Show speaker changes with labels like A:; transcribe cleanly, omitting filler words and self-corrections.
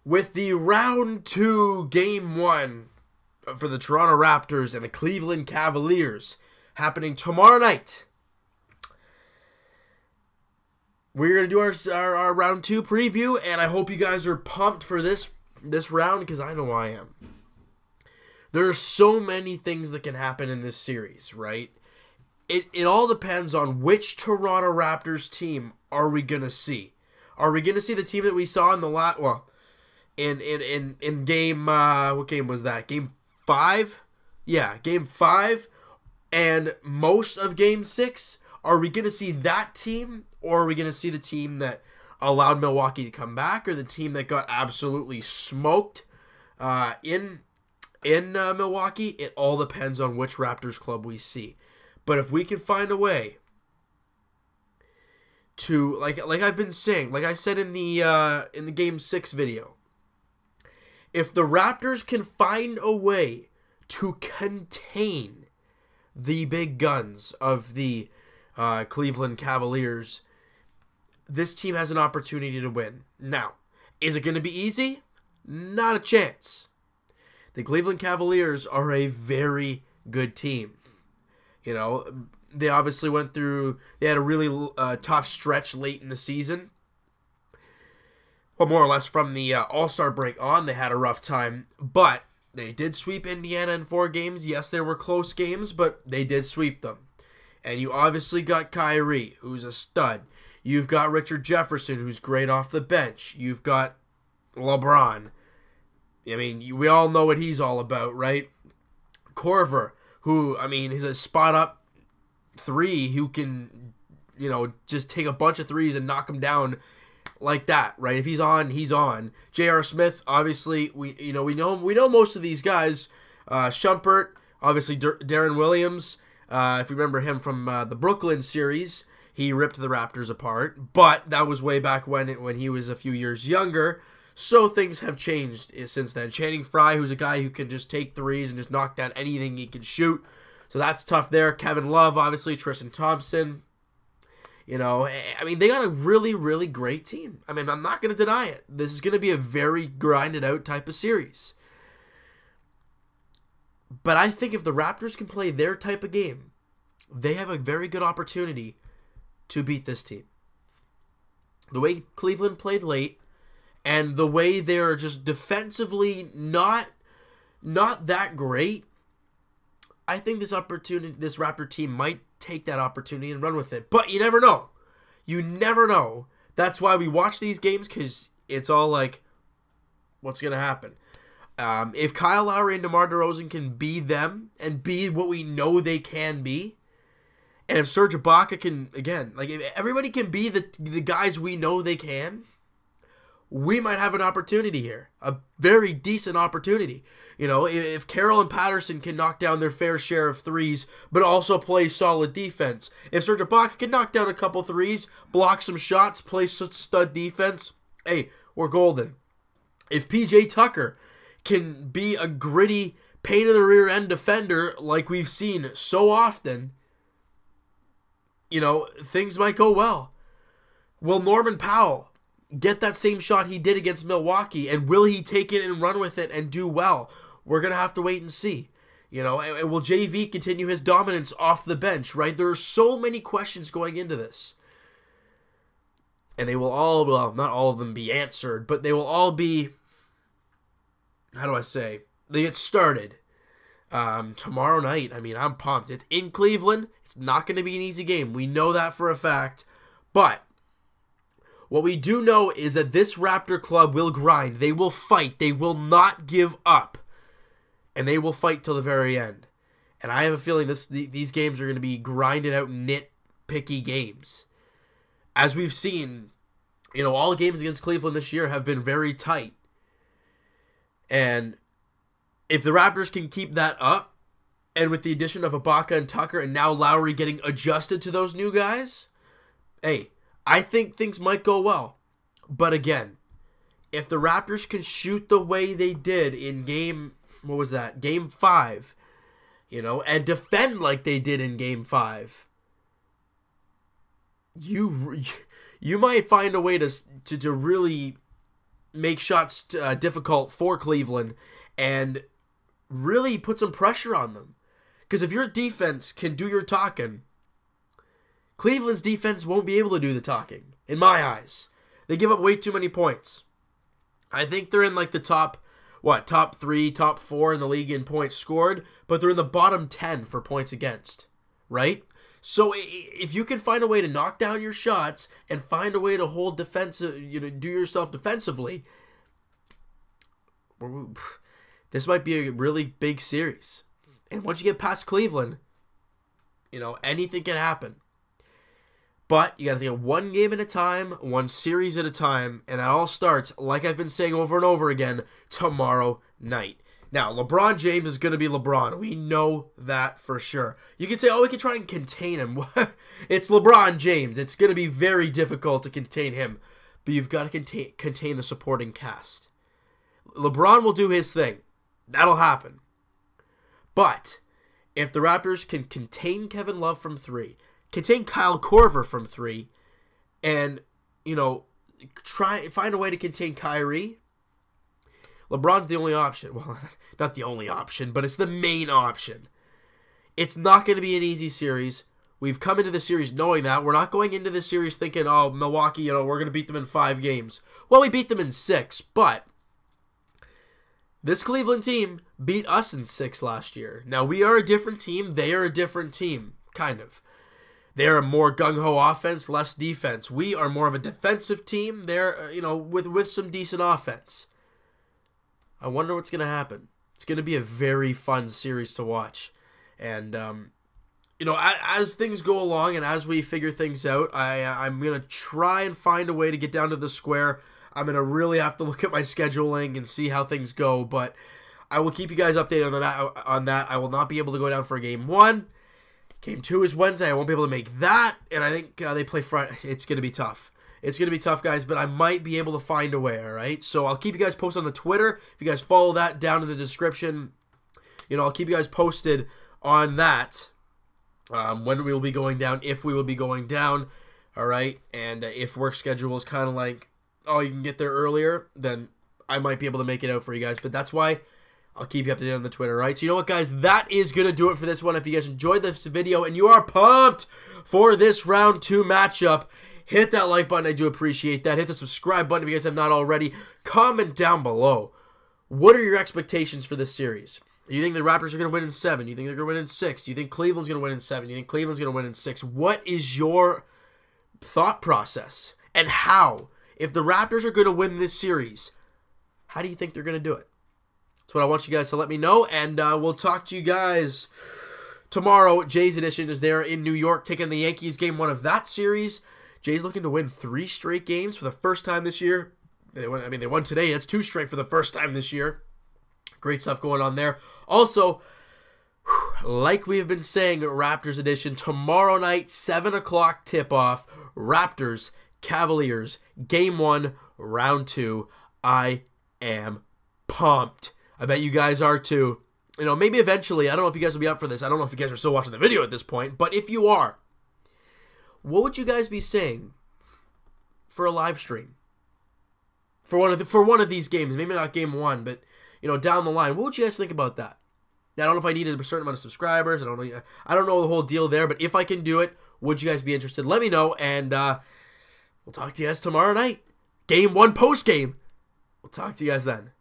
A: With the round 2 game 1 for the Toronto Raptors and the Cleveland Cavaliers happening tomorrow night, we're going to do our round 2 preview, and I hope you guys are pumped for this round, because I know I am. There are so many things that can happen in this series, right? It all depends on which Toronto Raptors team are we going to see. Are we going to see the team that we saw in the last... Well, in game... what game was that? Game 5? Yeah, game 5. And most of game 6. Are we going to see that team? Or are we going to see the team that allowed Milwaukee to come back? Or the team that got absolutely smoked in Milwaukee? It all depends on which Raptors club we see. But if we can find a way to, like I've been saying, like I said in the Game 6 video, if the Raptors can find a way to contain the big guns of the Cleveland Cavaliers, this team has an opportunity to win. Now, is it going to be easy? Not a chance. The Cleveland Cavaliers are a very good team. You know, they obviously they had a really tough stretch late in the season. Well, more or less from the All-Star break on, they had a rough time. But they did sweep Indiana in 4 games. Yes, there were close games, but they did sweep them. And you obviously got Kyrie, who's a stud. You've got Richard Jefferson, who's great off the bench. You've got LeBron. I mean, we all know what he's all about, right? Korver, who, I mean, he's a spot-up 3 who can, you know, just take a bunch of threes and knock them down like that, right? If he's on, he's on. J.R. Smith, obviously, we know most of these guys. Shumpert, obviously Darren Williams. If you remember him from the Brooklyn series, he ripped the Raptors apart. But that was way back when he was a few years younger. So things have changed since then. Channing Frye, who's a guy who can just take threes and just knock down anything he can shoot. So that's tough there. Kevin Love, obviously. Tristan Thompson. You know, I mean, they got a really, really great team. I mean, I'm not going to deny it. This is going to be a very grinded out type of series. But I think if the Raptors can play their type of game, they have a very good opportunity to beat this team. The way Cleveland played late, and the way they're just defensively not that great, I think this Raptor team might take that opportunity and run with it. But you never know. You never know. That's why we watch these games, because it's all like, what's going to happen? If Kyle Lowry and DeMar DeRozan can be them and be what we know they can be, and if Serge Ibaka can, again, like if everybody can be the guys we know they can, we might have an opportunity here. A very decent opportunity. You know, if Carroll and Patterson can knock down their fair share of threes, but also play solid defense. If Serge Ibaka can knock down a couple threes, block some shots, play stud defense, hey, we're golden. If PJ Tucker can be a gritty, pain in the rear end defender like we've seen so often, you know, things might go well. Will Norman Powell get that same shot he did against Milwaukee, and will he take it and run with it and do well? We're going to have to wait and see. You know, and will JV continue his dominance off the bench, right? There are so many questions going into this. And they will all, well, not all of them be answered, but they will all be, how do I say, they get started tomorrow night. I mean, I'm pumped. It's in Cleveland. It's not going to be an easy game. We know that for a fact. But what we do know is that this Raptor club will grind. They will fight. They will not give up. And they will fight till the very end. And I have a feeling these games are going to be grinded out, nitpicky games. As we've seen, you know, all games against Cleveland this year have been very tight. And if the Raptors can keep that up, and with the addition of Ibaka and Tucker, and now Lowry getting adjusted to those new guys, hey, I think things might go well. But again, if the Raptors can shoot the way they did in game 5, you know, and defend like they did in game 5, you might find a way to really make shots difficult for Cleveland and really put some pressure on them. Because if your defense can do your talking, Cleveland's defense won't be able to do the talking, in my eyes. They give up way too many points. I think they're in like the top 3, top 4 in the league in points scored, but they're in the bottom 10 for points against, right? So if you can find a way to knock down your shots and find a way to hold defensive, do yourself defensively, this might be a really big series. And once you get past Cleveland, anything can happen. But you got to take it one game at a time, one series at a time, and that all starts, like I've been saying over and over again, tomorrow night. Now, LeBron James is going to be LeBron. We know that for sure. You can say, we can try and contain him. It's LeBron James. It's going to be very difficult to contain him. But you've got to contain the supporting cast. LeBron will do his thing. That'll happen. But if the Raptors can contain Kevin Love from 3, contain Kyle Korver from 3, and, try find a way to contain Kyrie, LeBron's the only option. Well, not the only option, but it's the main option. It's not going to be an easy series. We've come into the series knowing that. We're not going into the series thinking, Milwaukee, we're going to beat them in 5 games. Well, we beat them in 6, but this Cleveland team beat us in 6 last year. Now, we are a different team. They are a different team, kind of. They're a more gung-ho offense, less defense. We are more of a defensive team. They're, with some decent offense. I wonder what's going to happen. It's going to be a very fun series to watch. And, as things go along and as we figure things out, I'm going to try and find a way to get down to the square. I'm going to really have to look at my scheduling and see how things go. But I will keep you guys updated on that. I will not be able to go down for Game 1. Game 2 is Wednesday. I won't be able to make that. And I think they play Friday. It's going to be tough. It's going to be tough, guys, but I might be able to find a way, all right? So I'll keep you guys posted on the Twitter. If you guys follow that down in the description, I'll keep you guys posted on that, when we will be going down, if we will be going down, all right? And if work schedule is kind of like, you can get there earlier, then I might be able to make it out for you guys. But that's why I'll keep you up to date on the Twitter, all right? So you know what, guys? That is going to do it for this one. If you guys enjoyed this video and you are pumped for this round 2 matchup, hit that like button. I do appreciate that. Hit the subscribe button if you guys have not already. Comment down below. What are your expectations for this series? Do you think the Raptors are going to win in 7? Do you think they're going to win in 6? Do you think Cleveland's going to win in 7? Do you think Cleveland's going to win in 6? What is your thought process? And how? If the Raptors are going to win this series, how do you think they're going to do it? That's what I want you guys to let me know. And we'll talk to you guys tomorrow. Jay's edition is there in New York, taking the Yankees Game 1 of that series. Jay's looking to win 3 straight games for the first time this year. They won today. That's 2 straight for the first time this year. Great stuff going on there. Also, like we have been saying, Raptors edition, tomorrow night, 7 o'clock tip-off, Raptors, Cavaliers, Game 1, Round 2. I am pumped. I bet you guys are too. Maybe eventually, I don't know if you guys will be up for this. I don't know if you guys are still watching the video at this point, but if you are, what would you guys be saying for a live stream? For one of these games, maybe not Game 1, but down the line, what would you guys think about that? Now, I don't know if I needed a certain amount of subscribers. I don't know the whole deal there, but if I can do it, would you guys be interested? Let me know, and we'll talk to you guys tomorrow night. Game 1 post game. We'll talk to you guys then.